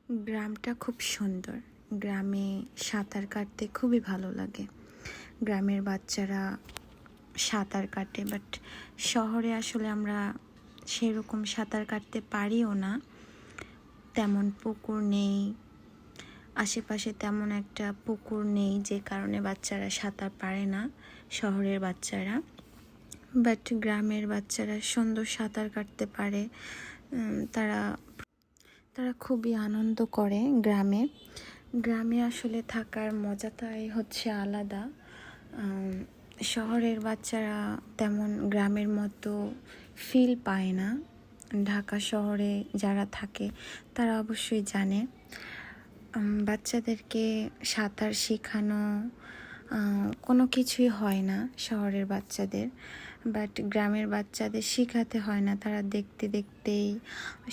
গ্রামটা খুব সুন্দর। গ্রামে সাঁতার কাটতে খুবই ভালো লাগে। গ্রামের বাচ্চারা সাঁতার কাটে, বাট শহরে আসলে আমরা সেরকম সাঁতার কাটতে পারিও না। তেমন পুকুর নেই, আশেপাশে তেমন একটা পুকুর নেই, যে কারণে বাচ্চারা সাঁতার পারে না শহরের বাচ্চারা। বাট গ্রামের বাচ্চারা সুন্দর সাঁতার কাটতে পারে। তারা খুবই আনন্দ করে গ্রামে। গ্রামে আসলে থাকার মজাটাই হচ্ছে আলাদা। শহরের বাচ্চারা তেমন গ্রামের মতো ফিল পায় না। ঢাকা শহরে যারা থাকে তারা অবশ্যই জানে। বাচ্চাদেরকে সাঁতার শেখানো কোনো কিছুই হয় না শহরের বাচ্চাদের, বাট গ্রামের বাচ্চাদের শেখাতে হয় না, তারা দেখতে দেখতেই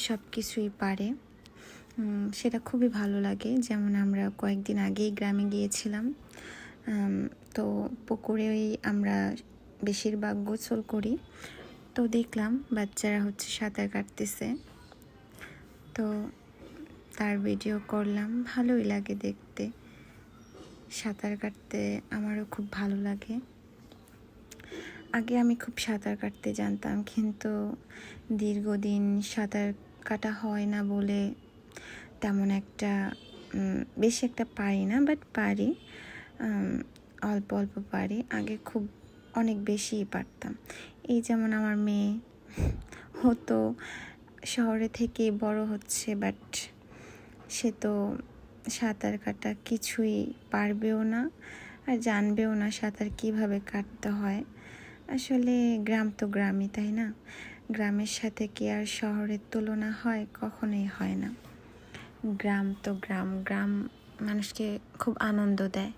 সব কিছুই পারে। সেটা খুবই ভালো লাগে। যেমন আমরা কয়েকদিন আগেই গ্রামে গিয়েছিলাম, তো পুকুরেই আমরা বেশিরভাগ গোসল করি। তো দেখলাম বাচ্চারা সাঁতার কাটতেছে, তো তার ভিডিও করলাম। ভালোই লাগে দেখতে। সাঁতার কাটতে আমারও খুব ভালো লাগে। আগে আমি খুব সাঁতার কাটতে জানতাম, কিন্তু দীর্ঘদিন সাঁতার কাটা হয় না বলে তেমন একটা বেশি একটা পারি না, বাট পারি, অল্প অল্প পারি। আগে খুব অনেক বেশিই পারতাম। এই যেমন আমার মেয়ে হতো শহরে থেকে বড় হচ্ছে, বাট সে তো সাঁতার কাটা কিছুই পারবেও না আর জানবেও না সাঁতার কিভাবে কাটতে হয়। আসলে গ্রাম তো গ্রামই, তাই না? গ্রামের সাথে কি আর শহরের তুলনা হয়? কখনোই হয় না। গ্রাম তো গ্রাম, গ্রাম মানুষকে খুব আনন্দ দেয়।